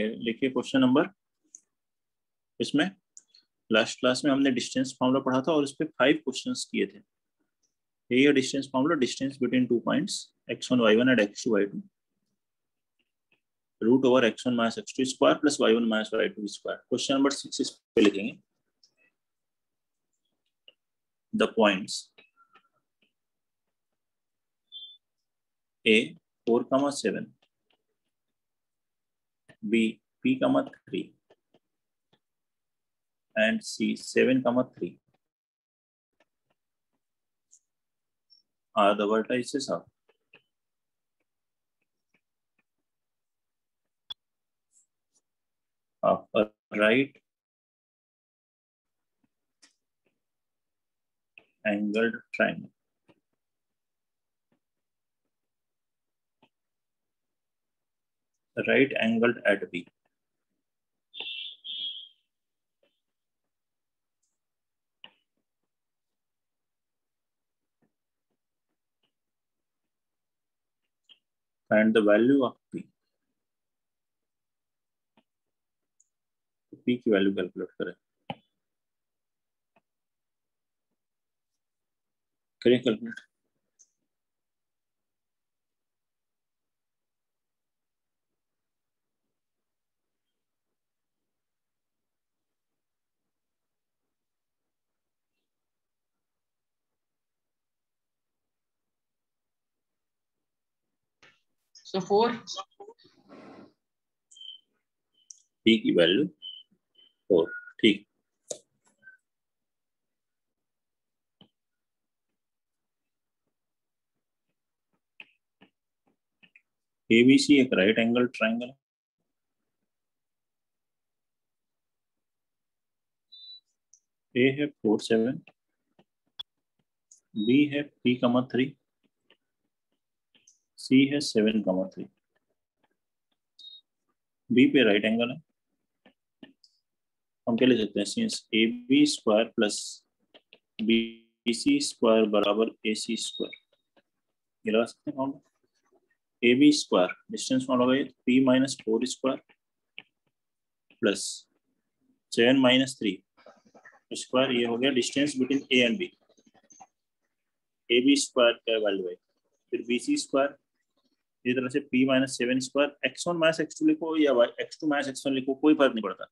लिखिए question number. इसमें last class में हमने डिस्टेंस फार्मूला पढ़ा था और इस पे 5 क्वेश्चंस किए थे। ये distance formula, distance between 2 points x1 y1 and x2 y2 root over x1 minus x2 square plus y1 minus y2 square. Question number 6 इस पे लिखेंगे the points A 4, 7, B P, 3 and C 7, 3 are the vertices of a right angled triangle. Right angled at B. Find the value of P. P की value calculate करें। करिए calculate. So 4. P की value 4। ठीक। ABC एक right angle triangle. A है 4, 7, B है P, 3, C है 7, 3। B पे राइट एंगल है, हम क्या ले सकते हैं, since AB square plus BC square बराबर AC स्क्वायर, ये लगा सकते हैं। AB स्क्वायर डिस्टेंस मान होगा P minus 4 square plus 7 minus 3 square, ये हो गया distance between A and B। AB square का वैल्यू है, फिर BC स्क्वायर इस तरह से P minus 7 square, x1 minus x2 लिखो या x2 माइनस x1 लिखो, कोई फर्क नहीं पड़ता,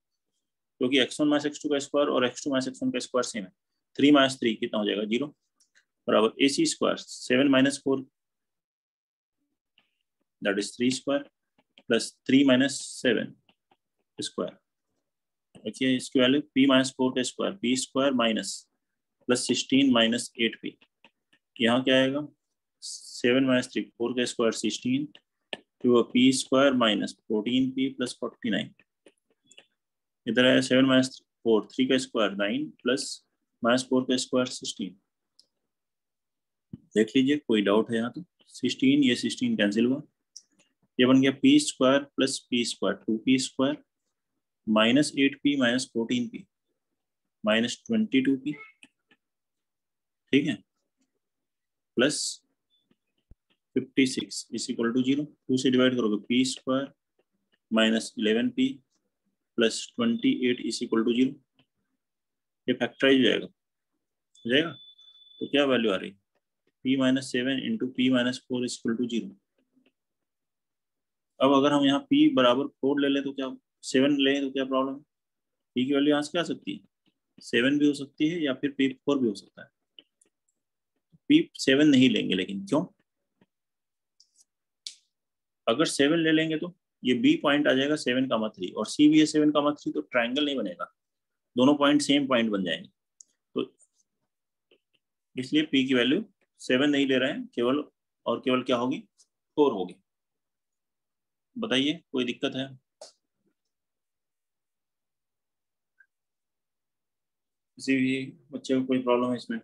क्योंकि x1 माइनस x2 का स्क्वायर और x2 माइनस x1 का स्क्वायर सेम है। 3 माइनस 3 कितना हो जाएगा, 0 बराबर AC square 7 minus 4 that is 3 square plus 3 minus 7 square. देखिए इसकी वैल्यू P माइनस 4 का square P square minus plus 16 minus 8P, यहाँ क्या आएगा 7 माइनस 3 4 का square 16 two P square minus 14P plus 49। इधर है 7 माइनस 4 3 का स्क्वायर 9 प्लस माइनस 4 का स्क्वायर 16। देख लीजिए कोई डाउट है यहाँ तो। 16 ये 16 कैंसिल हुआ, ये बन गया P square plus P square 2P square minus 8P minus 14P minus 22P, ठीक है, प्लस 56 इज इक्वल टू 0। 2 से डिवाइड करोगे P square minus 11P plus 28 is equal to 0। ये फैक्टराइज हो जाएगा तो क्या वैल्यू आ रही, P minus 7 into P minus 4 is equal to 0। अब अगर हम यहाँ P बराबर 4 ले लें तो क्या, 7 ले तो क्या प्रॉब्लम है, P की वैल्यू यहाँ से क्या आ सकती है, 7 भी हो सकती है या फिर P 4 भी हो सकता है। P 7 नहीं लेंगे, लेकिन क्यों, अगर 7 ले लेंगे तो ये B पॉइंट आ जाएगा 7, 3 और C भी है 7, 3, तो ट्राइंगल नहीं बनेगा, दोनों पॉइंट सेम पॉइंट बन जाएंगे। तो इसलिए P की वैल्यू 7 नहीं ले रहे हैं, केवल और केवल क्या होगी, 4 होगी। बताइए कोई दिक्कत है, किसी भी बच्चे को कोई प्रॉब्लम है इसमें,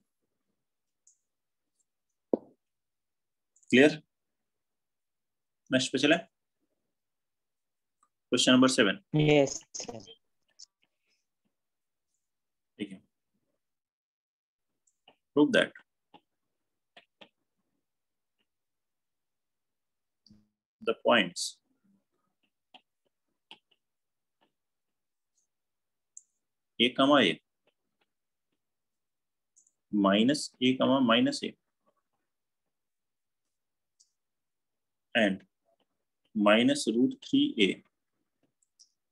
क्लियर। नेक्स्ट पे चले, क्वेश्चन नंबर 7। Yes. ठीक है, prove that the points a comma a minus a comma minus a and minus root 3a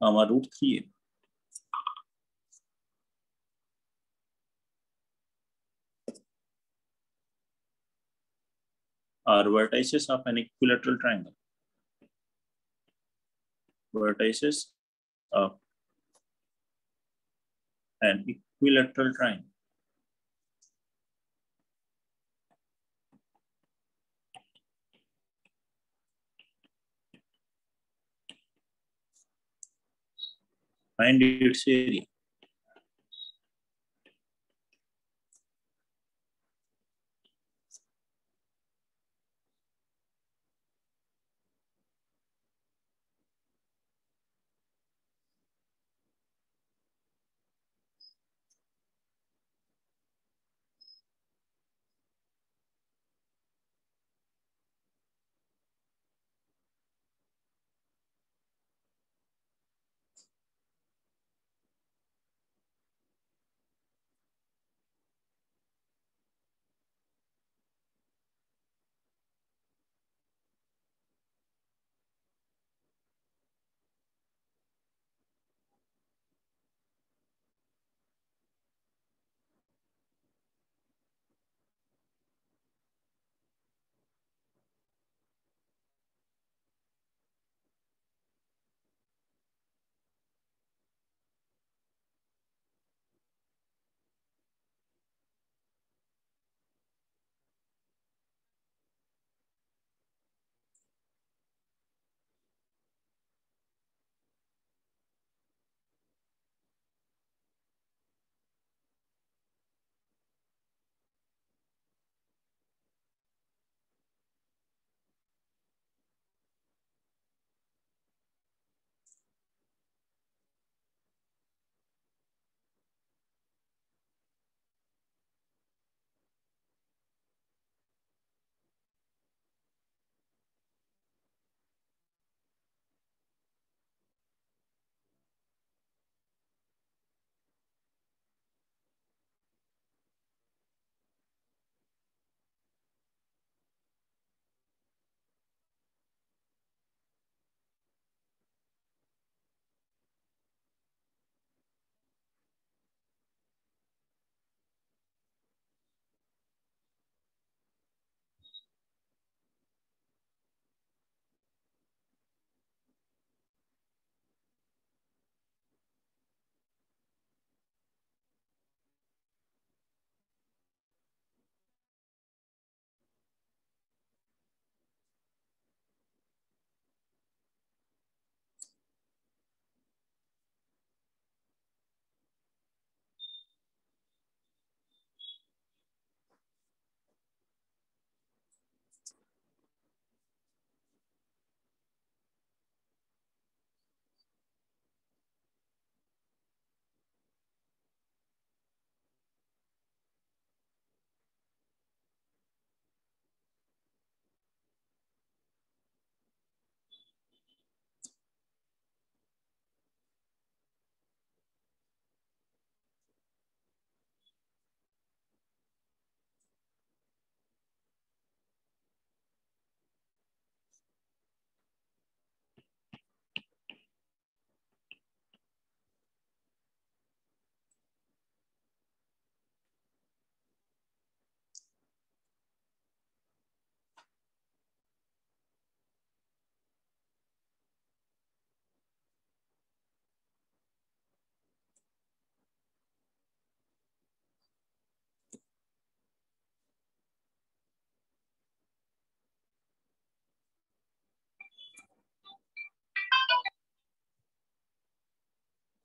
comma root 3a. Are vertices of an equilateral triangle. Vertices of an equilateral triangle. Find its area.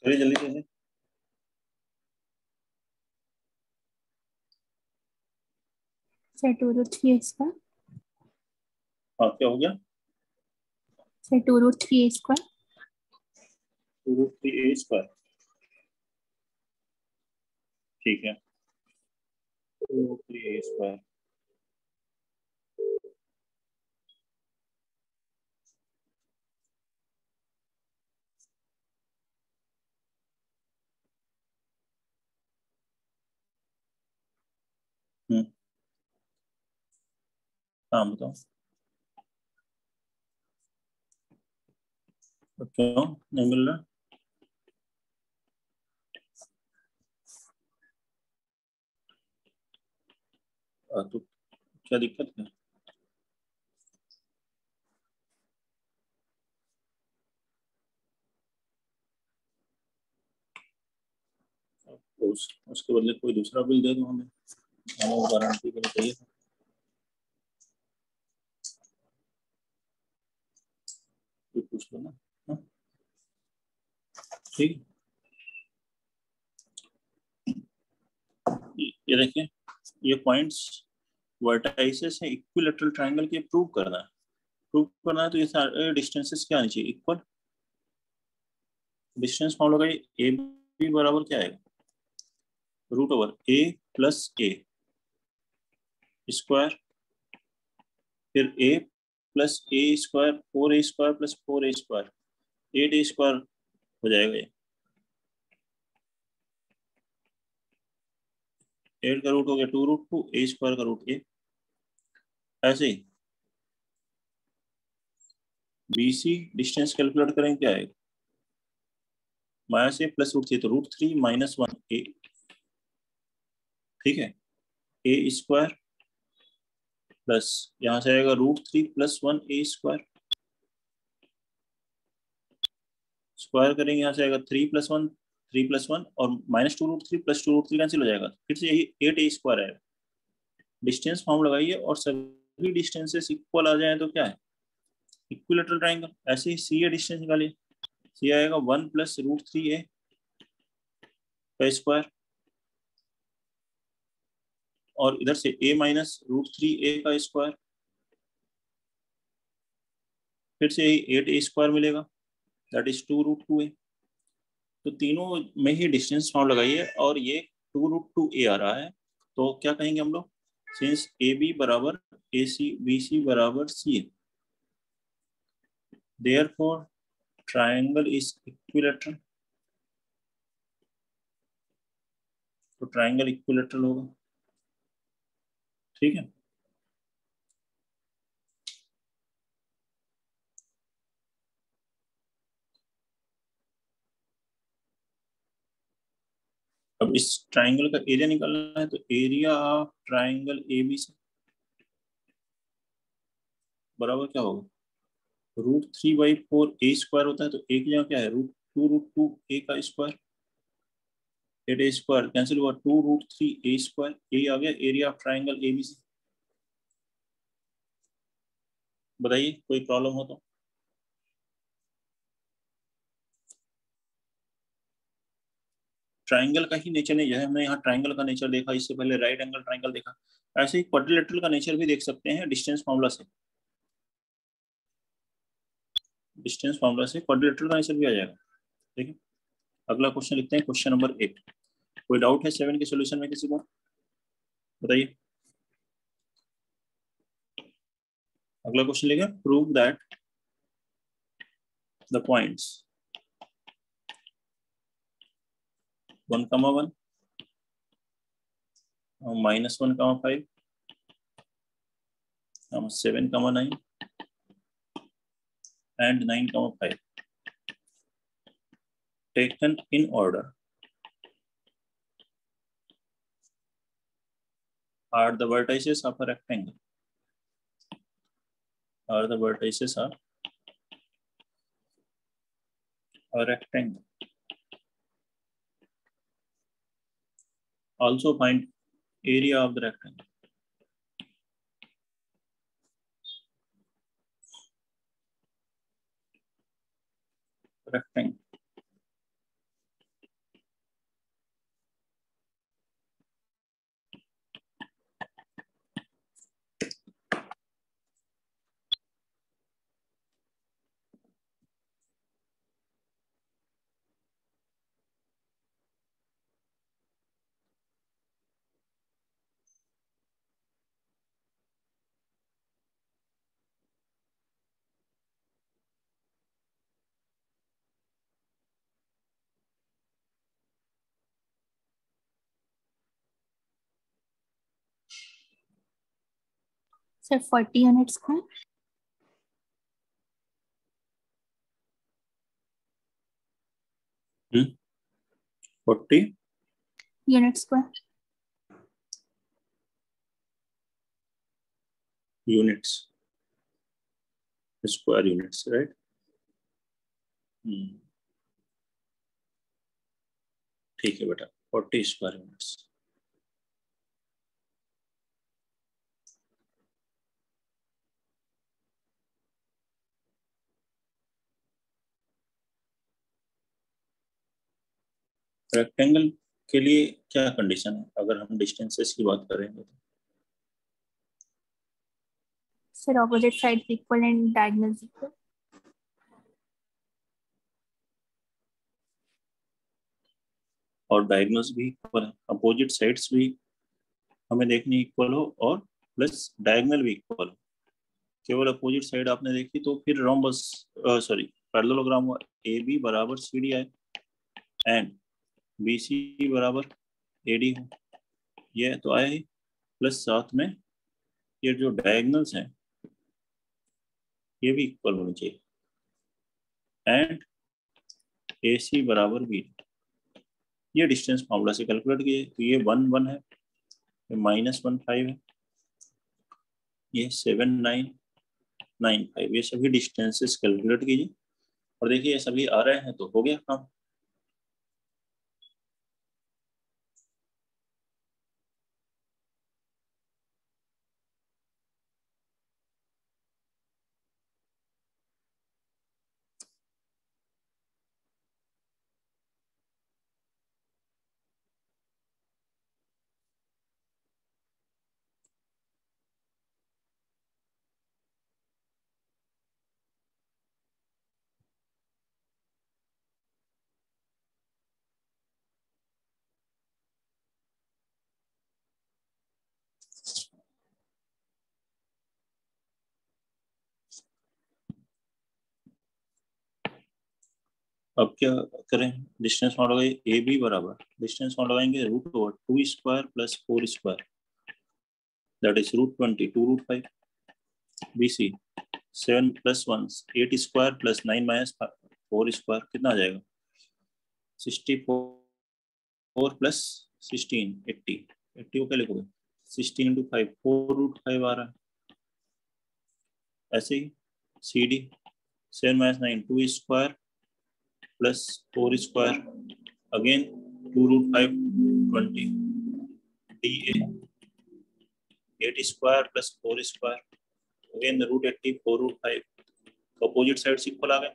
चलिए जल्दी से sir 2√3a². हाँ क्या हो गया sir 2√3a². 2√3a². ठीक है 2√3a². हाँ बताओ, तो क्यों नहीं मिल रहा? तो क्या दिक्कत है? तो उसके बदले कोई दूसरा बिल दे दो हमें, वो गारंटी के लिए चाहिए था। तो पूछ लो ना। हाँ, ठीक। ये देखिए, ये पॉइंट्स वर्टाइसेस है इक्विलैटरल ट्रायंगल के, प्रूव करना है। प्रूव करना है तो ये सारे डिस्टेंसेस क्या आनी चाहिए? इक्वल। डिस्टेंस फॉर्मूला का ए बी बराबर क्या आएगा? Root over a plus a square, फिर a plus a square, 4a² plus 4a², 8a² हो जाएगा ये। 8 का रूट हो गया 2√2, a² का रूट ए। ऐसे ही BC डिस्टेंस कैलकुलेट करेंगे, क्या आएगा? -a+√3, तो √3 -1a, ठीक है, a² प्लस यहाँ से आएगा √3 + 1a², स्क्वायर करेंगे, यहाँ से आएगा 3 + 1, 3 + 1 और -2√3 + 2√3 कैंसिल हो जाएगा, फिर से यही 8a² आएगा। डिस्टेंस फॉर्म लगाइए और सभी डिस्टेंसेस इक्वल आ जाए तो क्या है? Equilateral triangle. ऐसे ही सी ए डिस्टेंस निकालिए, सी आएगा 1 + √3a का स्क्वायर, और इधर से a - √3a का स्क्वायर, फिर से यही 8a² मिलेगा, दैट इज 2√2a। तो तीनों में ही डिस्टेंस फॉर्म लगाइए और ये 2√2a आ रहा है, तो क्या कहेंगे हम लोग? सिंस ए बी बराबर ए सी, बी सी बराबर सी ए, देयरफॉर ट्रायंगल इज इक्विलैटरल। तो ट्रायंगल इक्विलैटरल होगा, ठीक है। अब इस ट्रायंगल का एरिया निकालना है, तो एरिया ऑफ ट्रायंगल ABC बराबर क्या होगा? √3/4a² होता है, तो एक जगह क्या है? √2√2a का स्क्वायर, 8a² कैंसिल हुआ, 2√3a², ये आ गया एरिया ऑफ ट्रायंगल ABC। बताइए कोई प्रॉब्लम हो तो? ट्रायंगल का ही नेचर नहीं है, हमने यहाँ ट्रायंगल का नेचर देखा, इससे पहले राइट एंगल ट्रायंगल देखा, ऐसे ही क्वाड्रिलेटरल का नेचर भी देख सकते हैं डिस्टेंस फॉर्मूला से। डिस्टेंस फॉर्मूला से क्वाड्रिलेटरल का नेचर भी आ जाएगा, ठीक है। अगला क्वेश्चन लिखते हैं, क्वेश्चन नंबर 8। कोई डाउट है 7 के सोल्यूशन में किसी को? बताइए। अगला क्वेश्चन लिखे, prove that the points 1,1, -1,5, 7,9 and 9,5 taken in order are the vertices of a rectangle. Are the vertices of a rectangle. Also find area of the rectangle. Rectangle. Sir, 40 unit square. 40 unit square. units, square units, right? ठीक है बेटा, 40 square units. Rectangle के लिए क्या condition है अगर हम distances की बात करेंगे तो? Sir, opposite sides equal and diagonals equal. और डायगोनल्स भी इक्वल है, अपोजिट साइड्स भी हमें देखनी इक्वल हो और प्लस डायगोनल भी इक्वल हो। केवल अपोजिट साइड आपने देखी तो फिर रोम्बस सॉरी पैरेललोग्राम हुआ ए बी बराबर सी डी आई एंड बी सी बराबर ए डी हो, ये तो आया ही। प्लस साथ में ये जो डायगोनल्स हैं ये भी इक्वल होने चाहिए एंड ए सी बराबर बी। ये डिस्टेंस फॉर्मूला से कैलकुलेट किए तो ये 1 1 है, ये -1 5 है, ये 7 9 9 5, ये सभी डिस्टेंसेस कैलकुलेट कीजिए और देखिए ये सभी आ रहे हैं तो हो गया काम। अब क्या करें, डिस्टेंस मान लगाइए ए बी बराबर, डिस्टेंस मान लगाएंगे root over 2 square plus 4 square that is √20 2 √5। B C 7 + 1 8 square plus 9 - 4 square कितना आ जाएगा 64 प्लस 16 80 80 को क्या लिखोगे 16 × 5 4 √5 आ रहा है। ऐसे ही C D 7 - 9 2 square plus 4 square again 2 √5 20 D A 8 square plus 4 square again √80 4 √5, opposite side equal आ गए।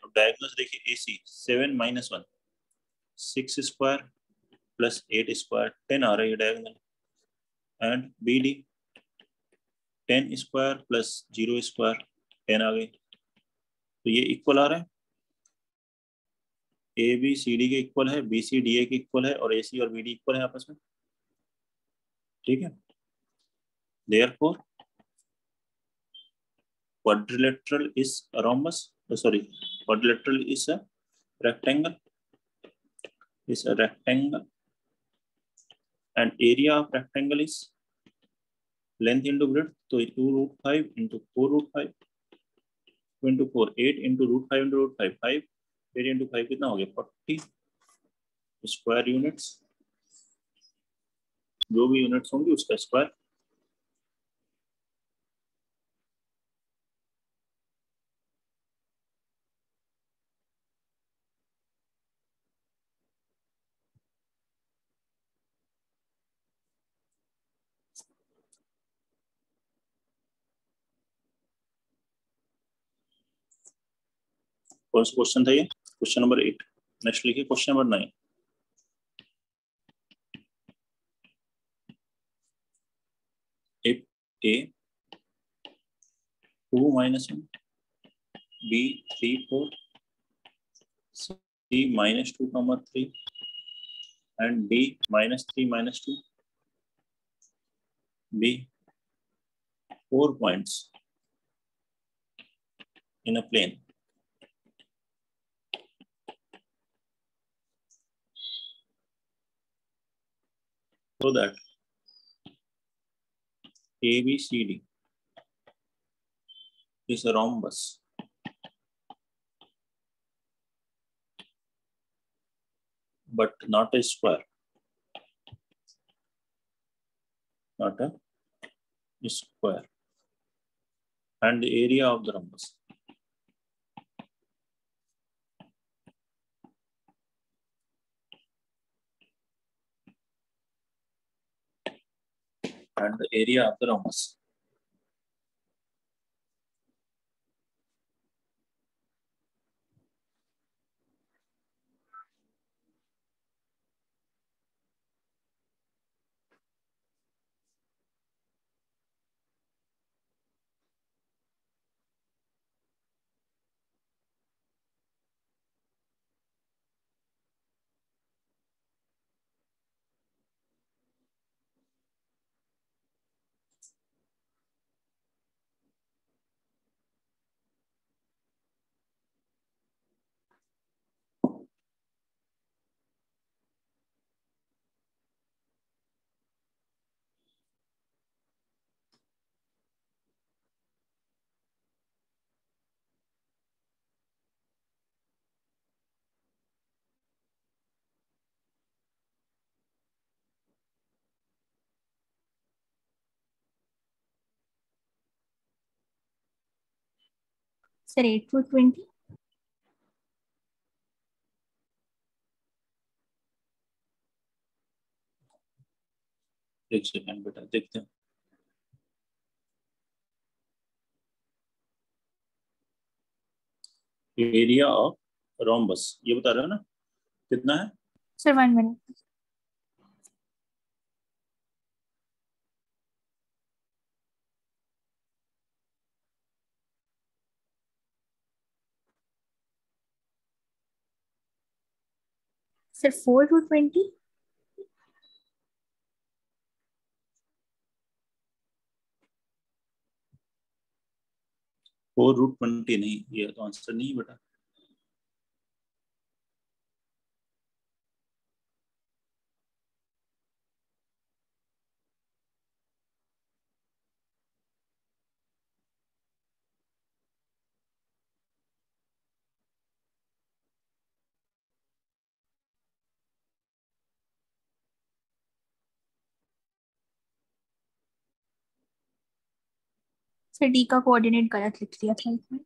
अब डायगोनल्स देखिए AC 7 - 1 6 स्क्वायर प्लस 8 स्क्वायर 10 आ रही है diagonal and BD 10 square plus 0 square 10 आ गई, तो ये इक्वल आ रहा है। ABCD के इक्वल है, BCDA के इक्वल है और AC और BD इक्वल है आपस में, ठीक है। Therefore quadrilateral is a rhombus, sorry quadrilateral is a rectangle, and area of rectangle is length into breadth, so 2 √5 into 4 √5 into 4 8 into √5 into √5 5 8 into 5 कितना हो गया 40 स्क्वायर यूनिट्स, जो भी यूनिट्स होंगी उसका स्क्वायर। कौन सा क्वेश्चन था ये, क्वेश्चन नंबर 8। नेक्स्ट लिखिए question number 9। if A 2 - 1 B 3 4 C -2, 3 and D -3 -2 B 4 points in a plane, so that ABCD is a rhombus. But not a square. Not a square. And the area of the rhombus. And the area of the rhombus. Sir, 8 to 20. एक second बेटा देखते हैं. Area of rhombus ये बता रहे हो ना कितना है? Sir, 1 minute. Sir, 4 to 20. 4√20 नहीं, ये तो आंसर नहीं बेटा. Sir, D का कोऑर्डिनेट गलत लिख दिया था इसमें.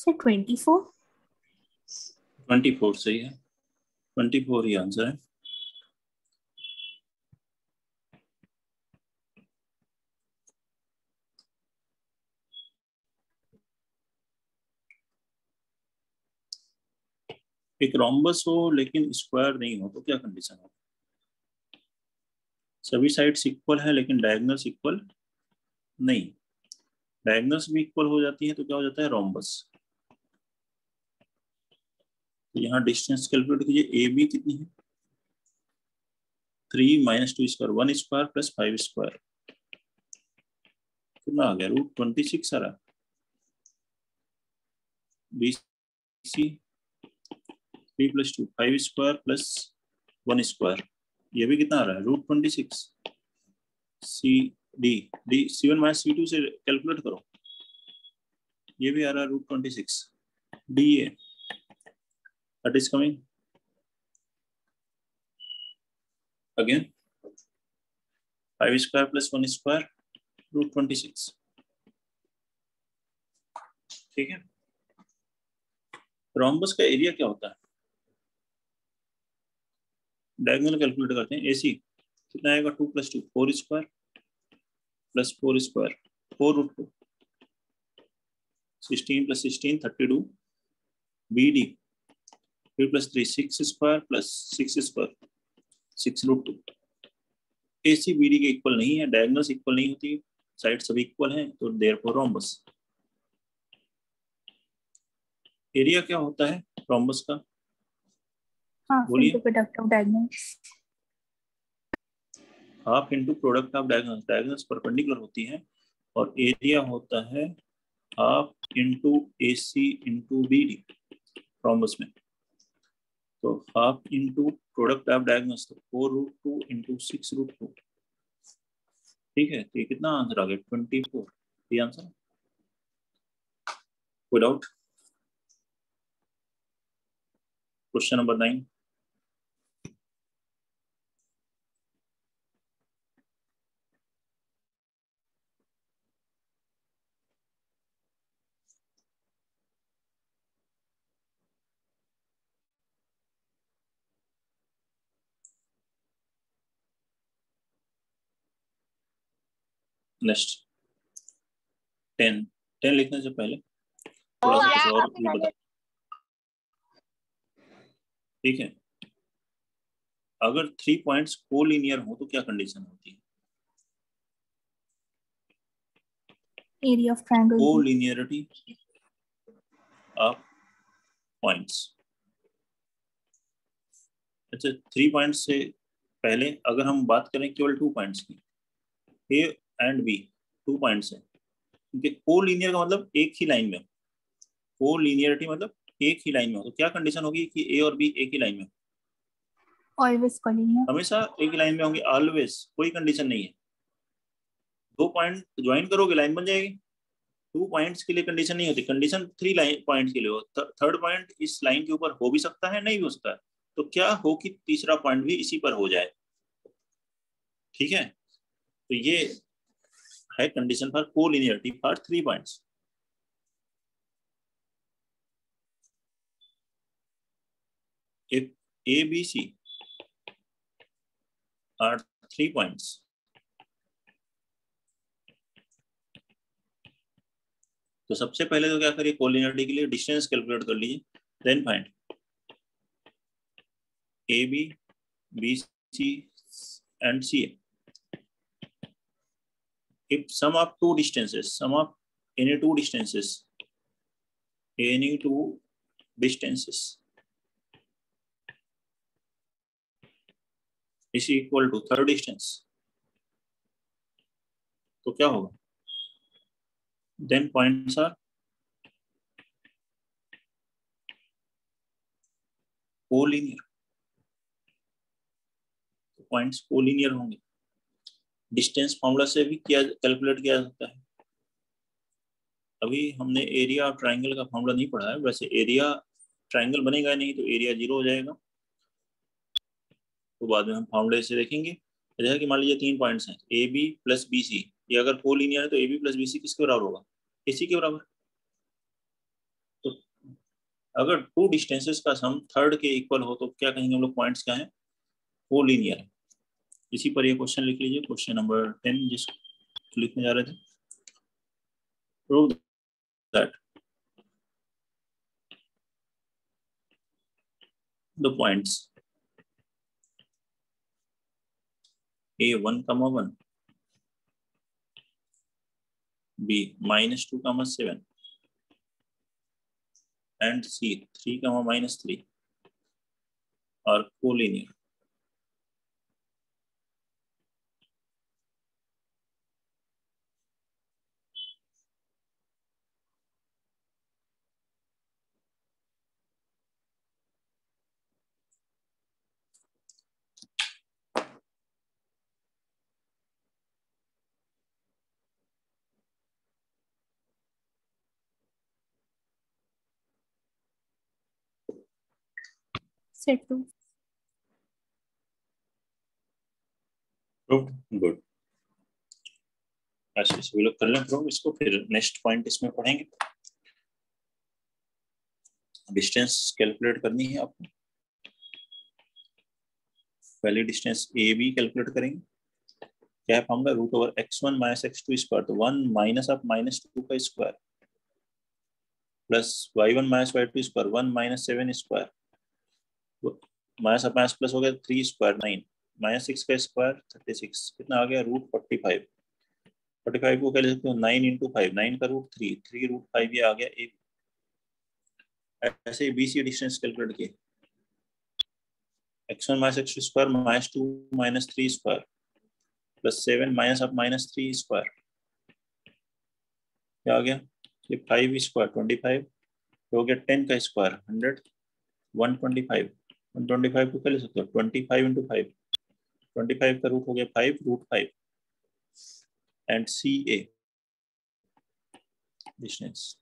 Sir, 24. 24 सही है. 24 ही आंसर है. एक रोम्बस हो लेकिन स्क्वायर नहीं हो तो क्या कंडीशन हो? सभी साइड्स इक्वल है लेकिन डायगोनल्स इक्वल नहीं. डायगोनल्स भी इक्वल हो जाती है तो क्या हो जाता है? रोम्बस. तो यहाँ डिस्टेंस कैलकुलेट कीजिए. ए बी कितनी है? 3 - 2 स्क्वायर 1 स्क्वायर प्लस 5 स्क्वायर कितना आ गया? √26 आ रहा. B C 3 + 2 5 square plus 1 square ये भी कितना आ रहा है? √26. C D D C1 - C2 से कैलकुलेट करो. ये भी आ रहा है √26. D A that is coming again 5 square plus 1 square √26. ठीक है. रोम्बस का एरिया क्या होता है? डायगोनल कैलकुलेट करते हैं. एसी कितना आएगा? 2 + 2 4 square plus 4 square 4√2 16 + 16 32. BD 3 + 3 6 square plus 6 square 6√2. AC BD के इक्वल नहीं है, डायगोनल्स इक्वल नहीं होती, साइड सभी इक्वल हैं, तो देयरफॉर रोम्बस। एरिया क्या होता है रोम्बस का? half बोलिए। into product of diagonals. Half into product of diagonals, diagonals perpendicular होती है, और एरिया होता है half into AC into BD rhombus में। तो half into product of diagonals, तो 4√2 इंटू 6√2। ठीक है, तो ये कितना आंसर आ गया? 24। ये आंसर कोई डाउट? Question number 9। नेक्स्ट 10 लिखने से पहले थोड़ा सा कुछ और भी बता। ठीक है, अगर 3 पॉइंट्स कोलिनियर हो तो क्या कंडीशन होती है? Area of triangle. Collinearity of points. अच्छा, 3 पॉइंट्स से पहले अगर हम बात करें केवल 2 पॉइंट्स की, ए एंड बी 2 पॉइंट्स है, क्योंकि कोलिनियर का मतलब एक ही लाइन में हो, कोलिनियरिटी मतलब एक ही लाइन में हो, तो क्या कंडीशन होगी कि ए और बी एक ही लाइन में हो? Always collinear. हमेशा एक ही लाइन में होंगे, ऑलवेज, कोई कंडीशन नहीं है। 2 पॉइंट ज्वाइन करोगे लाइन बन जाएगी। 2 पॉइंट्स के लिए कंडीशन नहीं होती, कंडीशन 3 लाइन पॉइंट्स के लिए हो। थर्ड पॉइंट इस लाइन के ऊपर हो भी सकता है, नहीं भी हो सकता है, तो क्या हो कि तीसरा पॉइंट भी इसी पर हो जाए। ठीक है, तो ये है condition for collinearity for 3 points. if A, B, C are 3 points, तो सबसे पहले तो क्या करिए, कोलिनियरिटी के लिए डिस्टेंस कैलकुलेट कर लीजिए, then find AB, BC and CA. If sum of two distances, sum of any two distances is equal to third distance, तो क्या होगा? Then points are collinear, points collinear होंगे। डिस्टेंस फॉर्मूला से भी किया, calculate किया जा सकता है। अभी हमने एरिया ऑफ ट्राइंगल का फॉर्मूला नहीं पढ़ा है, वैसे एरिया ट्राइंगल बनेगा नहीं तो एरिया 0 हो जाएगा, तो बाद में हम फॉर्मूले से देखेंगे। जैसे कि मान लीजिए 3 पॉइंट्स हैं A B plus B C, ये अगर कोलिनियर है तो A B plus B C किसके बराबर होगा? AC के बराबर। तो अगर 2 डिस्टेंसेस का सम थर्ड के इक्वल हो तो क्या कहेंगे हम लोग? पॉइंट्स क्या है? कोलिनियर है। इसी पर ये क्वेश्चन लिख लीजिए, क्वेश्चन नंबर 10 जिसको लिखने जा रहे थे। Prove that the points A1, 1, B -2, 7 and C 3, -3 are collinear. Set 2. Good, ऐसे सभी लोग कर लें प्रूव इसको, फिर नेक्स्ट पॉइंट इसमें पढ़ेंगे। डिस्टेंस कैलकुलेट करनी है आपको। पहले डिस्टेंस ए बी कैलकुलेट करेंगे। क्या है फॉर्मूला? √(x1 - x2) स्क्वायर, तो 1 माइनस ऑफ -2 का square plus y1 - y2 square 1 - 7 square, minus of minus plus हो गया 3 स्क्वायर 9, -6 का स्क्वायर 36, कितना आ गया √45। 45 को क्या लिख सकते हो 9 × 5, 9 का √3, 3 √5 ये आ गया। एक ऐसे BC डिस्टेंस कैलकुलेट किए, x1 - x2 square -2 - 3 square +7 -3 square, क्या आ गया ये 5 स्क्वायर 25 हो गया, 10 का स्क्वायर 100, 125, 125 को क्या ले सकते हो 25 × 5, 25 का रूट हो गया 5 √5 एंड CA डिस्टेंस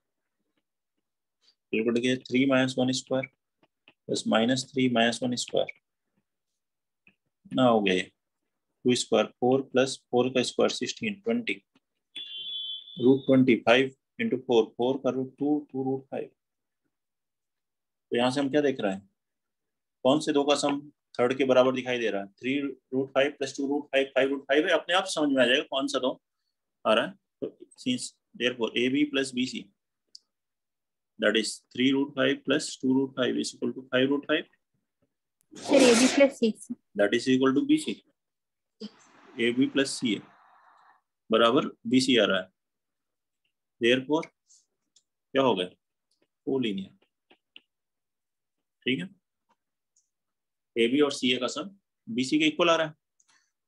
कैलकुलेट किया 3 - 1 स्क्वायर +-3 - 1 स्क्वायर ना हो गया 2 स्क्वायर 4 + 4 का स्क्वायर 16, 20 √25 × 4, 4 का √2, 2 √5। तो यहाँ से हम क्या देख रहे हैं, कौन से दो का सम थर्ड के बराबर दिखाई दे रहा है, 3 √5 + 2 √5, 5 √5 है, अपने आप समझ में आ जाएगा कौन सा दो आ रहा है। तो since therefore AB + BC that is 3 √5 + 2 √5 is equal to 5 √5, Sir, AB plus 6. that is equal to BC, AB + CA बराबर BC आ रहा है, therefore क्या हो गया कोलिनियर। ठीक है, AB और CA का सम BC के इक्वल आ रहा है।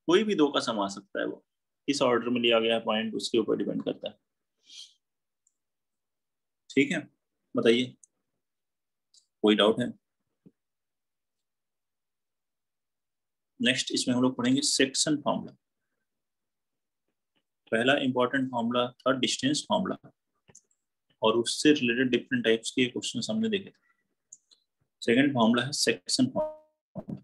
कोई भी दो का सम आ सकता है, वो किस ऑर्डर में लिया गया है पॉइंट उसके ऊपर डिपेंड करता है। ठीक है, बताइए कोई डाउट है? नेक्स्ट इसमें हम लोग पढ़ेंगे सेक्शन फॉर्मूला। पहला इंपॉर्टेंट फॉर्मूला था डिस्टेंस फॉर्मूला, और उससे रिलेटेड डिफरेंट टाइप्स के क्वेश्चन हमने देखे थे। सेकंड फॉर्मूला है सेक्शन फॉर्मूला।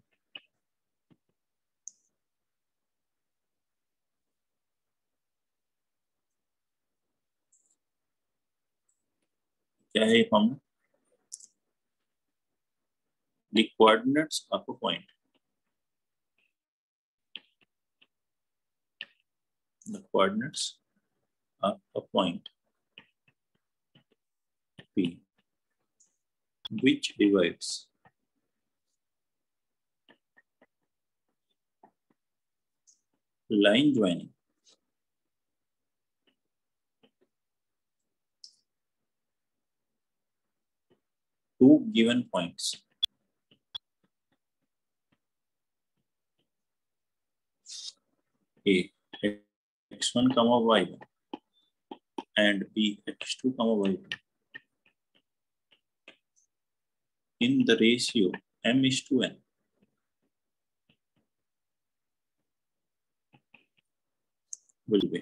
क्या है ये formula? The coordinates of a point, the coordinates of a point P which divides line joining two given points A x1, y1 and B x2, y2 in the ratio m:n will be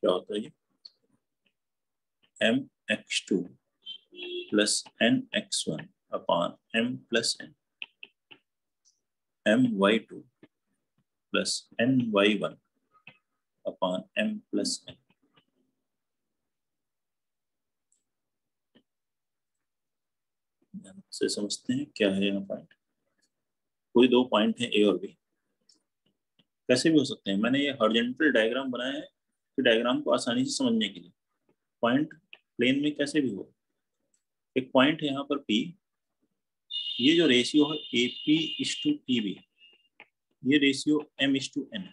क्या होता है ये m(x2) + n(x1) upon m+n, my2 + ny1 upon m+n। से समझते हैं क्या है यहाँ पॉइंट। कोई दो पॉइंट है ए और बी, कैसे भी हो सकते हैं। मैंने ये हॉरिजॉन्टल डायग्राम बनाया है कि डायग्राम को आसानी से समझने के लिए, पॉइंट प्लेन में कैसे भी हो। एक पॉइंट है यहाँ पर P, ये जो रेशियो है AP:PB, ये रेशियो m:n,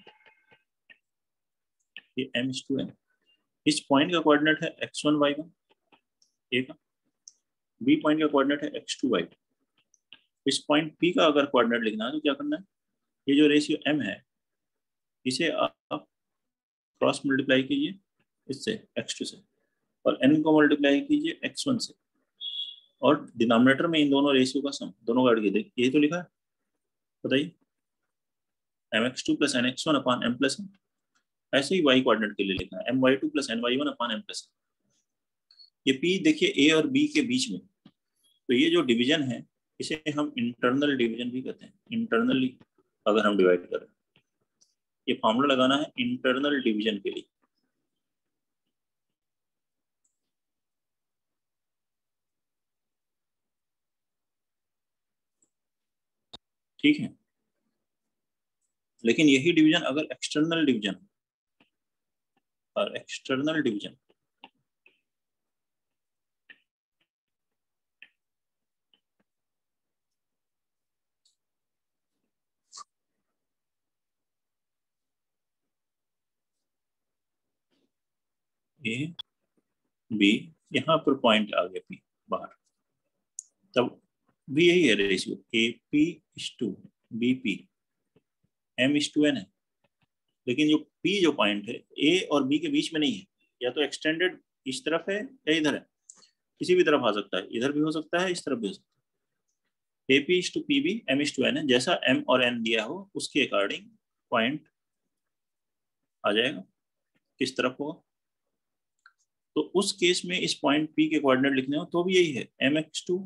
ये m:n। इस पॉइंट का कोऑर्डिनेट है x1, y1 ए का, बी पॉइंट का कोऑर्डिनेट है x2, y2। इस पॉइंट P का अगर कोऑर्डिनेट लिखना है तो क्या करना है, ये जो रेशियो m है इसे आप क्रॉस मल्टीप्लाई कीजिए इससे x2 से, और n को मल्टीप्लाई कीजिए x1 से, और डिनोमिनेटर में इन दोनों रेशियो का सम, दोनों का ऐड कीजिए। यही तो लिखा है, बताइए mx2 + nx1 upon m+n। ऐसे ही y कोऑर्डिनेट के लिए लिखना है my2 + ny1 upon m+n। ये P देखिए A और B के बीच में, तो ये जो डिवीजन है इसे हम इंटरनल डिवीजन भी कहते हैं। इंटरनली अगर हम डिवाइड करें, ये फॉर्मूला लगाना है इंटरनल डिवीजन के लिए। ठीक है, लेकिन यही डिवीजन अगर एक्सटर्नल डिवीजन, और एक्सटर्नल डिवीजन ए बी, यहाँ पर पॉइंट आ गया पी बाहर, तब भी यही है ratio, A P is to B P, M is to N है। लेकिन जो पी जो पॉइंट है ए और बी के बीच में नहीं है, या तो एक्सटेंडेड इस तरफ है या इधर है, किसी भी तरफ आ सकता है, इधर भी हो सकता है, इस तरफ भी हो सकता है। A P is to P B, M is to N है, जैसा एम और एन दिया हो उसके अकॉर्डिंग पॉइंट आ जाएगा किस तरफ होगा। तो उस केस में इस पॉइंट पी के कोऑर्डिनेट लिखने हो तो भी यही है एम एक्स टू,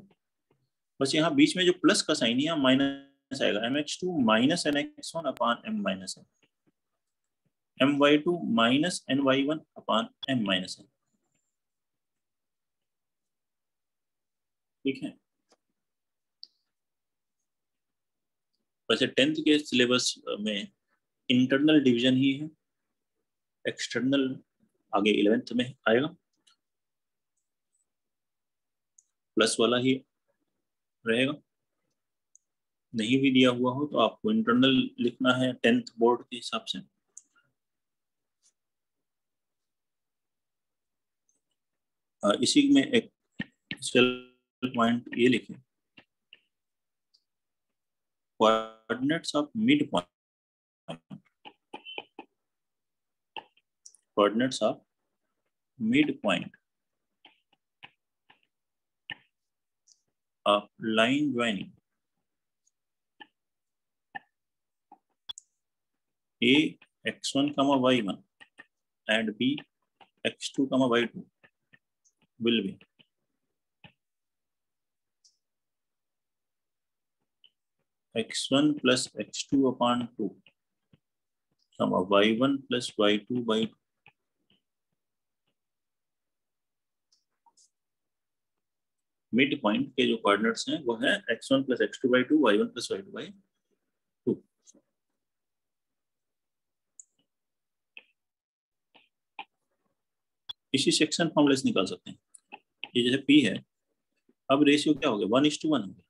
बस यहाँ बीच में जो प्लस का साइन है माइनस आएगा, M X two minus N X one upon M minus N, M Y two minus N Y one upon M minus N. ठीक है, वैसे 10th के सिलेबस में इंटरनल डिवीजन ही है, एक्सटर्नल आगे 11th में आएगा, प्लस वाला ही रहेगा। नहीं भी दिया हुआ हो तो आपको इंटरनल लिखना है 10th बोर्ड के हिसाब से। इसी में एक पॉइंट ये लिखे, coordinates of mid point, coordinates of mid point of line joining a x1 y1 and b x2 y2 will be x1 plus x2 upon 2 y1 plus y2 by 2। Mid point के जो coordinates हैं वो है x1 plus x2 by 2, y1 plus y2 by 2। इसी section फॉर्मूले से निकाल सकते हैं। ये जैसे p है, अब रेशियो क्या हो गया, 1:1 हो गया।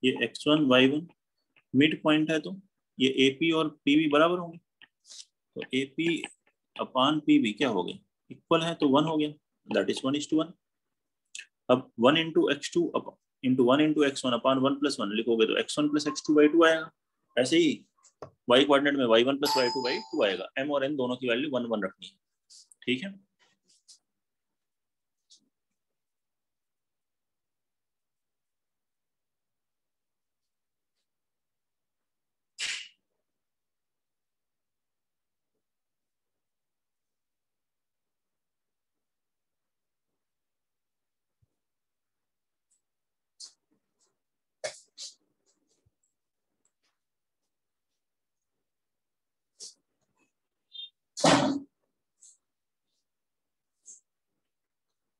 ये x1 y1 मिड पॉइंट है तो ये AP और PB बराबर होंगे, तो AP अपान PB क्या हो गया, इक्वल है तो 1 हो गया, दैट इज 1:1। अब 1 into x2 into 1 into x1 अपान 1 प्लस 1 लिखोगे तो x1 प्लस x2 बाई 2 आएगा। ऐसे ही y कोऑर्डिनेट में y1 प्लस y2 बाई 2 आएगा। m और n दोनों की वैल्यू 1 1 रखनी है। ठीक है,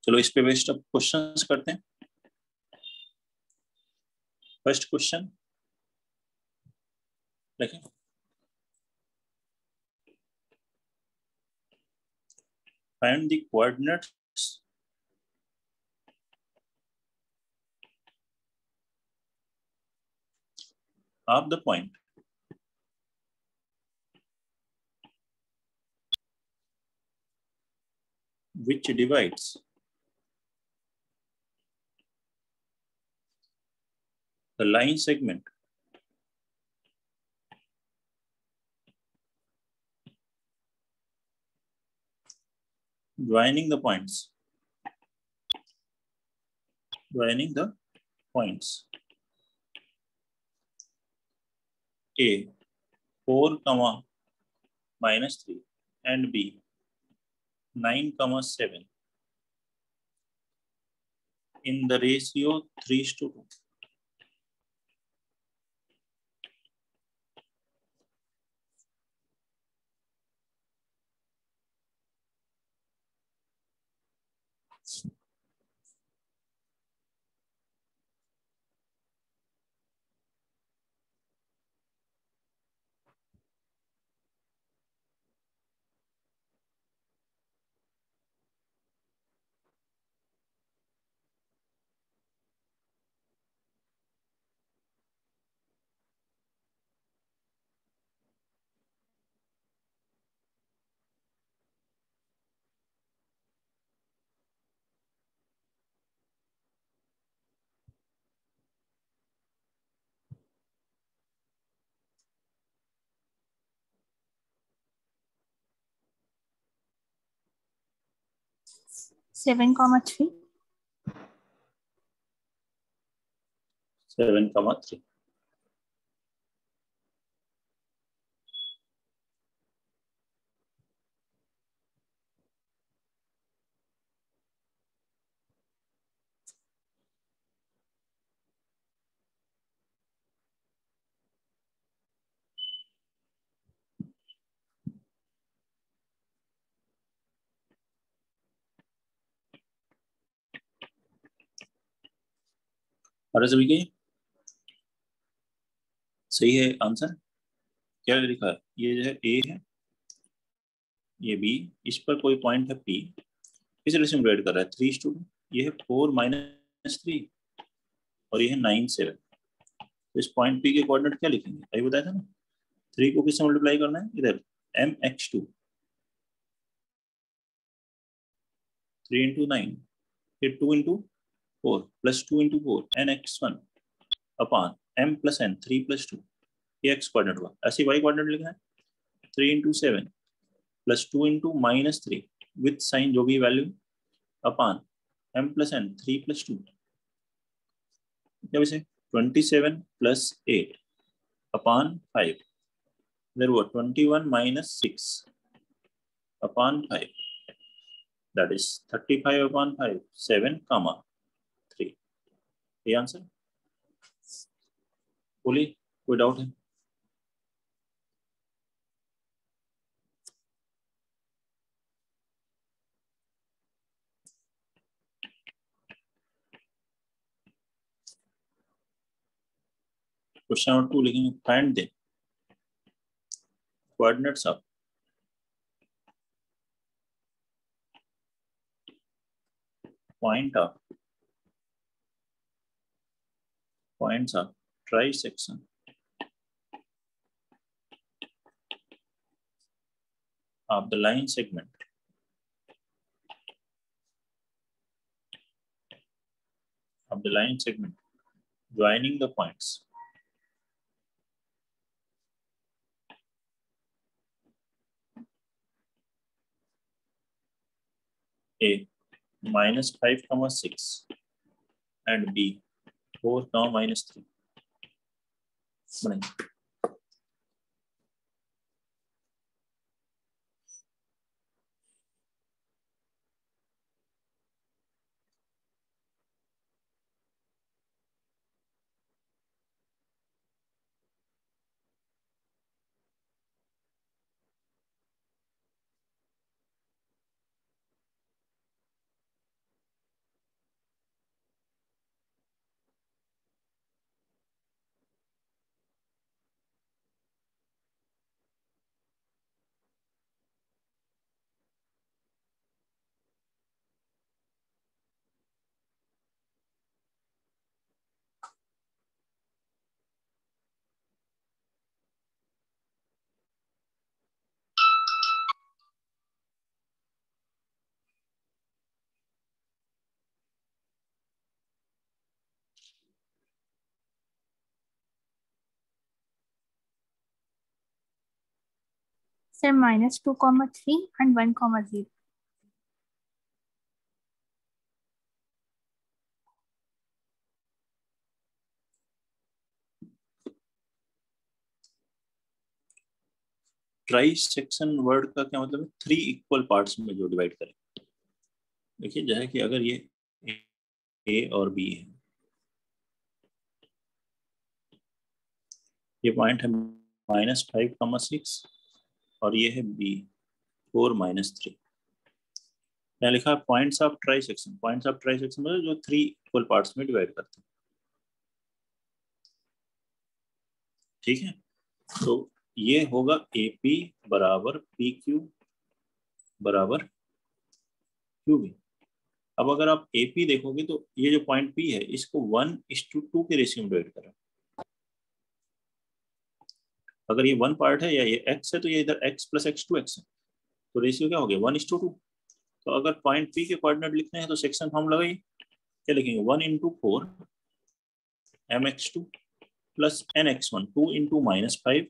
चलो इस पे बेस्ड अब क्वेश्चंस करते हैं। फर्स्ट क्वेश्चन देखें, find the coordinates of the point which divides the line segment joining the points A 4, -3 and B 9, 7 in the ratio 3:2। 7,3. 7,3. अरे सभी के सही है आंसर। क्या लिखा है? ये जो है ए है, ये बी, इस पर कोई पॉइंट है पी, किस रेशियो में डिवाइड कर रहा है? 3:2। ये है 4-3 और ये है 9-7। तो इस पॉइंट पी के कोऑर्डिनेट क्या लिखेंगे? अभी बताया था ना, 3 को किससे मल्टीप्लाई करना है? इधर mx2, 3 into 9, फिर 2 into 4 plus 2 into 4 nx1 upon m plus n 3 plus 2, ये x कोऑर्डिनेट हुआ। ऐसे y कोऑर्डिनेट लिखना है 3 into 7 plus 2 into -3 with sign जो भी value upon m plus n 3 plus 2, क्या वैसे 27 plus 8 अपॉन 5, इधर वो 21 minus 6 upon 5, that is 35 upon 5, 7,3। ये आंसर। बोलिए, कोई डाउट है? क्वेश्चन नंबर 2 लिखेंगे, find the coordinates of points of trisection of the line segment joining the points A -5,6 and B 4,-3 बनेंगे। Sir, -2,3 and 1,0. ट्राइसेक्शन वर्ड का क्या मतलब है? 3 इक्वल पार्ट्स में जो डिवाइड करें। देखिए जो है कि अगर ये ए और बी है, ये पॉइंट है -5,6 और ये है बी 4-3। यहाँ लिखा है points of trisection. Points of trisection मतलब जो 3 इक्वल पार्ट्स में डिवाइड करते हैं। ठीक है, तो ये होगा AP बराबर PQ बराबर QB। अब अगर आप AP देखोगे तो ये जो पॉइंट P है इसको 1:2 के रेशियो में डिवाइड करा। अगर ये 1 पार्ट है या ये x है तो ये इधर x + x2x है, तो रेशियो क्या हो गया 1:2। तो अगर पॉइंट P के कोऑर्डिनेट लिखने हैं तो सेक्शन फॉर्म लगाइए। क्या लिखेंगे? 1 × 4 mx2 + nx1 2 × -5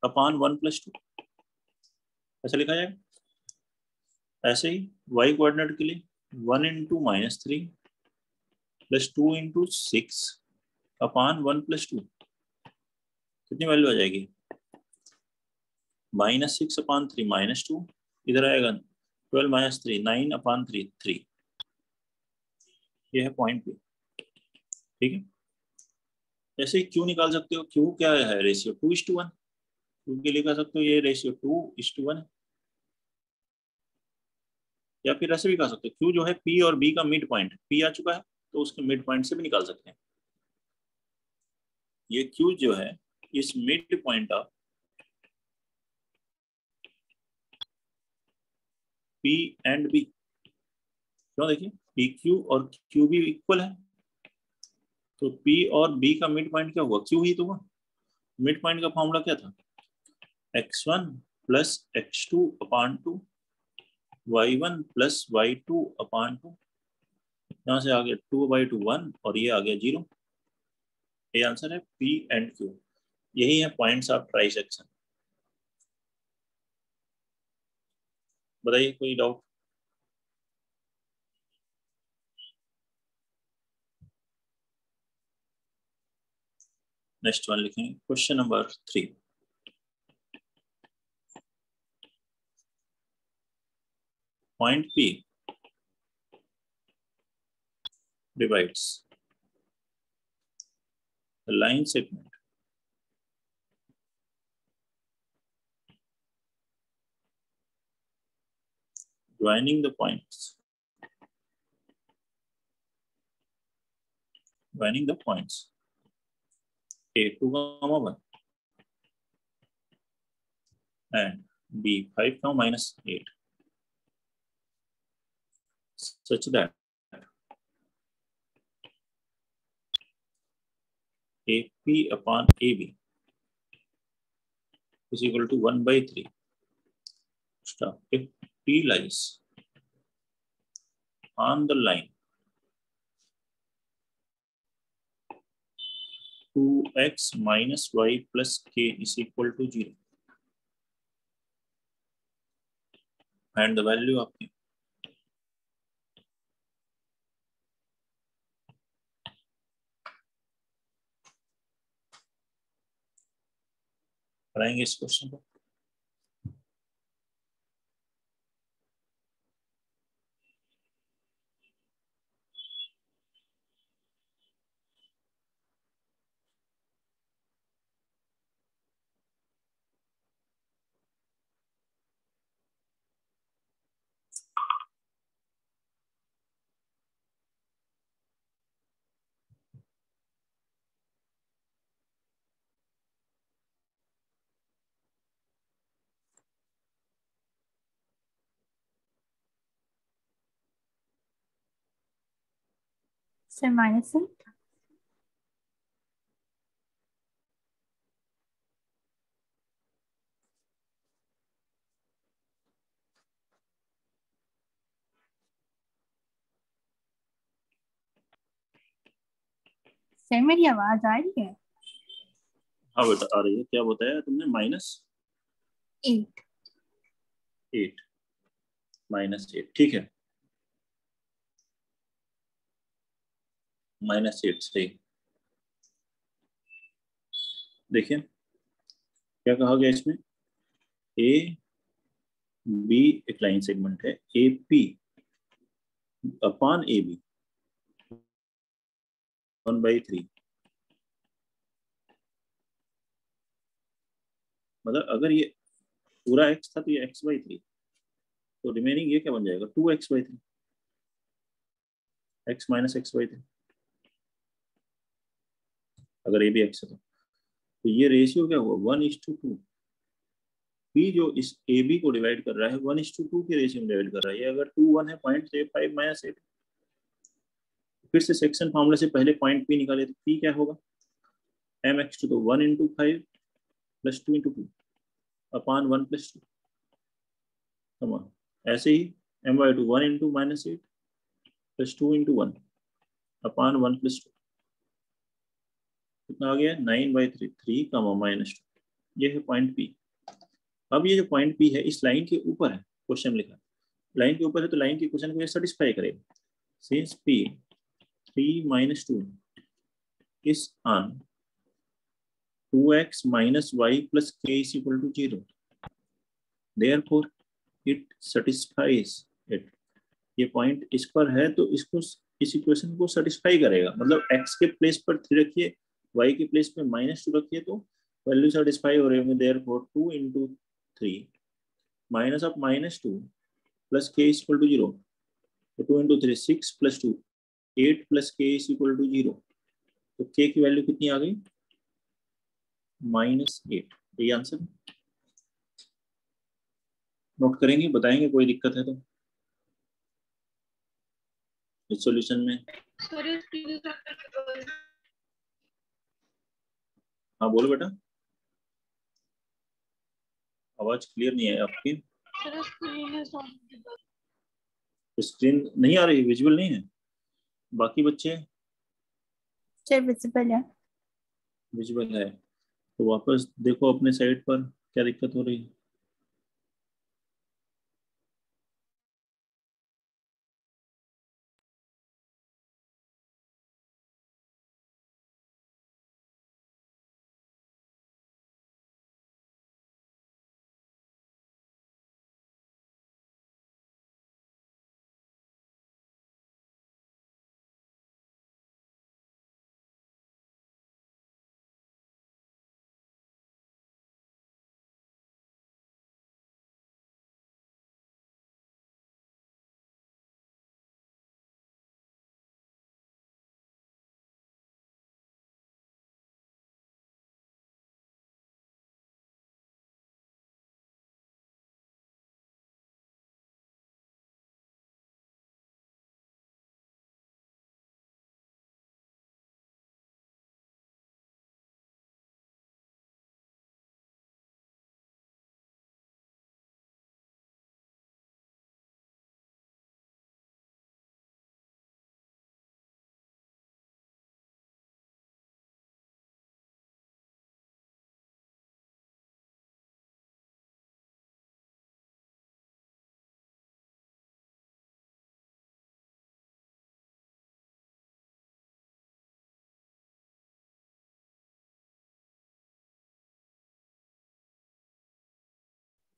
अपॉन 1 + 2। ऐसा लिखा जाएगा। ऐसे ही y कोऑर्डिनेट के लिए 1 into -3 plus 2 into 6 upon 1 plus 2, कितनी वैल्यू आ जाएगी? -6 अपॉन 3 -2, इधर आएगा 12 - 3 9 अपॉन 3 3। ये है पॉइंट P, ठीक है। जैसे ही Q निकाल सकते हो, Q क्या है? रेशियो 2:1, Q के लिए कह सकते हो ये रेशियो 2:1 है। या फिर ऐसे भी कह सकते हो Q जो है P और B का मिड पॉइंट, P आ चुका है तो उसके मिड पॉइंट से भी निकाल सकते हैं। ये Q जो है इस mid point of P and B, क्यों? देखिए PQ और QB इक्वल है, तो P और B का मिड पॉइंट क्या हुआ? Q ही तो हुआ। मिड पॉइंट का फॉर्मूला क्या था? x1 plus x2 upon 2, y1 plus y2 upon 2। यहाँ से आ गया 2/2 1 और ये आ गया 0। ये आंसर है P एंड Q। यही है पॉइंट्स ऑफ ट्राइसेक्शन। बताइए कोई डाउट? नेक्स्ट वन लिखेंगे, question number 3। Point P divides the line segment joining the points A2, 1 and B5, -8 such that AP upon AB is equal to 1/3. Stop. If P lies on the line 2x minus y plus k is equal to 0 and the value of k कराएंगे इस question को। Sir, minus it. Sir मेरी आवाज आ रही है? हाँ बेटा आ रही है। क्या बताया तुमने? -8 -8, ठीक है। -8 सही। देखिए क्या कहा गया इसमें, ए बी एक लाइन सेगमेंट है, A P upon A B 1/3। मतलब अगर ये पूरा x था तो ये x/3, तो रिमेनिंग ये क्या बन जाएगा? 2x/3, x माइनस x/3, अगर ए बी x है तो ये रेशियो क्या हुआ? 1:2। P जो इस ए बी को डिवाइड कर रहा है 1:2 के रेशियो में डिवाइड कर रहा है। ये अगर 2 1 है, 0.5 -8। फिर से सेक्शन फॉर्मूला से पहले पॉइंट P निकाले तो P क्या होगा? mx2 तो 1 × 5 प्लस 2 × 2 अपॉन 1 + 2। ऐसे ही my2 1 × -8 प्लस 2 × 1 अपॉन 1 + 2। कितना आ गया? 9/3 3, -2। ये है पॉइंट P। अब ये जो पॉइंट P है इस लाइन के ऊपर है, क्वेश्चन लिखा लाइन के ऊपर है तो लाइन के क्वेश्चन को ये सेटिस्फाई करेगा। Since p 3 minus 2 is on 2x minus y plus k is equal to 0, therefore it satisfies it। ये पॉइंट इस पर है तो इसको, इस इक्वेशन को सेटिस्फाई करेगा। मतलब x के प्लेस पर 3 रखिए, y के प्लेस पे -2 रखिए तो वैल्यू सेटिस्फाई हो रही होगी। Therefore 2 into 3 minus of -2 plus k is equal to 0, तो 2 into 3 6 plus 2 8 plus k is equal to 0। तो k की वैल्यू कितनी आ गई? -8। ये आंसर नोट करेंगे, बताएंगे कोई दिक्कत है तो इस सॉल्यूशन में। हाँ बोलो बेटा, आवाज क्लियर नहीं है आपकी। स्क्रीन नहीं आ रही, विजुअल नहीं है। बाकी बच्चे सर विजिबल है। विजुअल है तो वापस देखो अपने साइड पर क्या दिक्कत हो रही है।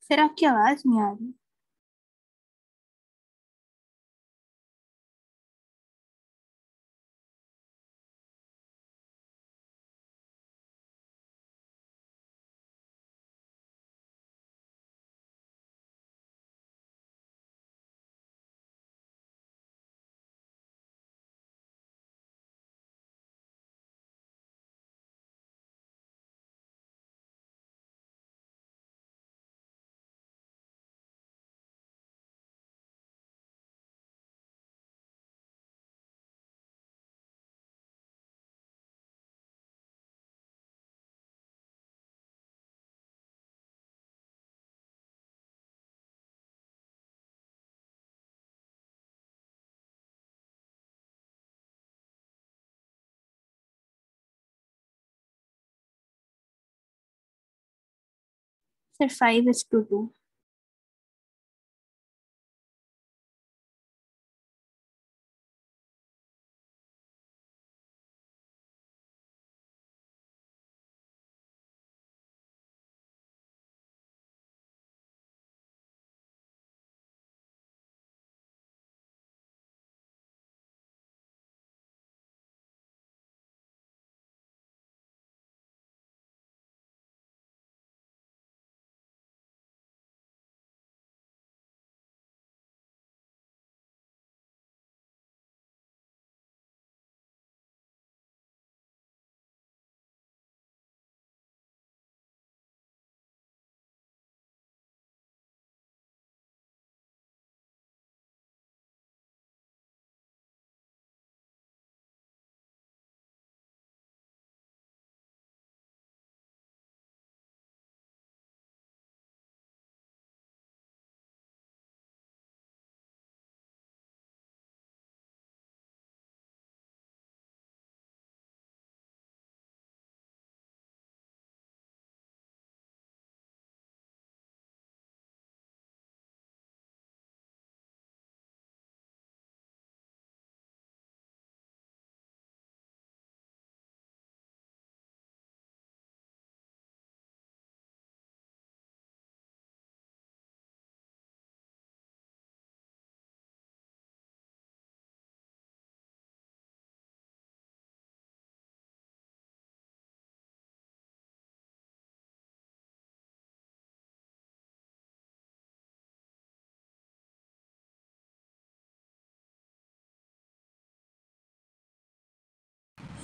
सर आपकी आवाज नहीं आ रही। Sir 5:2।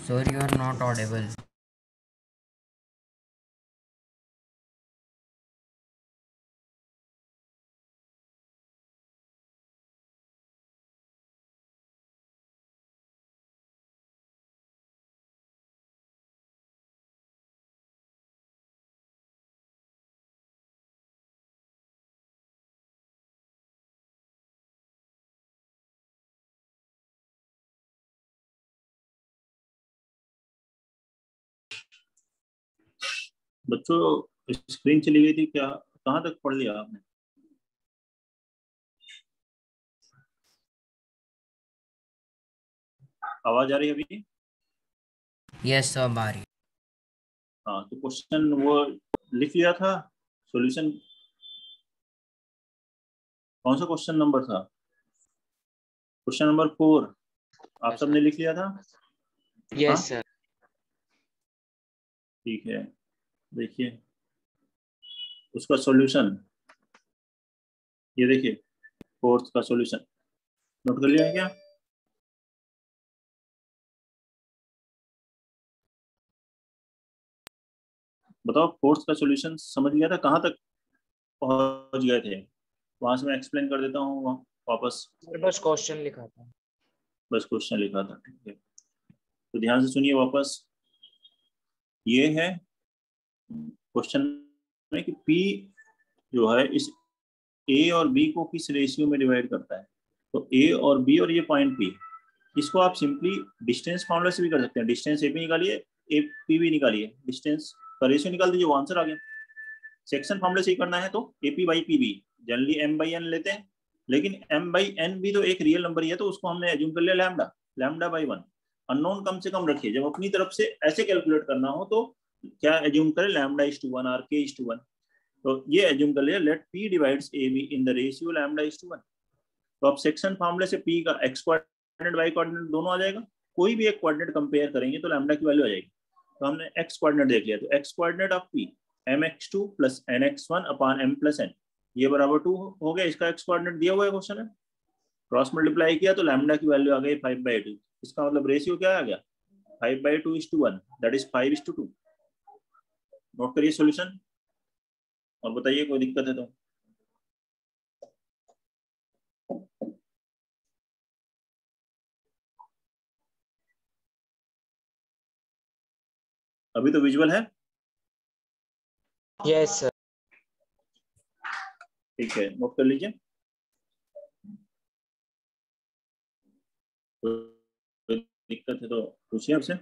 Sorry, you are not audible. बच्चों स्क्रीन चली गई थी क्या? कहाँ तक पढ़ लिया आपने? आवाज आ रही है अभी? यस सर, आ रही। हाँ, तो क्वेश्चन वो लिख लिया था, सॉल्यूशन कौन सा क्वेश्चन नंबर था? क्वेश्चन नंबर 4 आप सबने लिख लिया था? Yes sir. ठीक है, देखिए उसका सॉल्यूशन, ये देखिए फोर्थ का सॉल्यूशन नोट कर लिया है क्या? बताओ फोर्थ का सॉल्यूशन समझ गया था? कहाँ तक पहुंच गए थे? वहां से मैं एक्सप्लेन कर देता हूँ वापस। बस क्वेश्चन लिखा था। बस क्वेश्चन लिखा था, ठीक है। तो ध्यान से सुनिए वापस। ये है क्वेश्चन में कि P जो है इस A और B को किस रेशियो में डिवाइड करता है। तो A और B और ये पॉइंट P, इसको आप सिंपली डिस्टेंस फॉर्मूला से भी कर सकते हैं। डिस्टेंस AP निकालिए, AP भी निकालिए, डिस्टेंस का रेशियो निकाल दीजिए, वो आंसर आ गया। सेक्शन फॉर्मूले से ही करना है तो AP by PB, generally M by N लेते हैं, लेकिन M बाई N भी तो एक रियल नंबर ही है, तो उसको हमने एज्यूम कर लिया लैम्डा, लैम्डा बाई 1। अननोन कम से कम रखिए, जब अपनी तरफ से ऐसे कैलकुलेट करना हो तो क्या एज्यूम करें, लैम्डा इज टू 1 और K इज टू 1। तो ये एज्यूम कर लिया, let P divides AB in the ratio lambda is to 1। तो अब सेक्शन फॉर्मूले से P का एक्स कोऑर्डिनेट वाई कोऑर्डिनेट दोनों आ जाएगा, कोई भी एक कोऑर्डिनेट कंपेयर करेंगे तो लैम्डा की वैल्यू आ जाएगी। तो हमने एक्स कोऑर्डिनेट देख लिया, तो x coordinate of P mx2 plus nx1 upon m plus n, ये बराबर 2 हो गया। इसका एक्स कोऑर्डिनेट दिया हुआ है क्वेश्चन में, क्रॉस मल्टीप्लाई किया तो लैम्डा की वैल्यू आ गई 5/2। इसका मतलब रेशियो क्या आ गया, 5/2:1, दैट इज 5:2। नोट करिए सॉल्यूशन और बताइए कोई दिक्कत है तो। अभी तो विजुअल है? Yes sir. ठीक है, नोट कर लीजिए। कोई दिक्कत है तो पूछिए आपसे।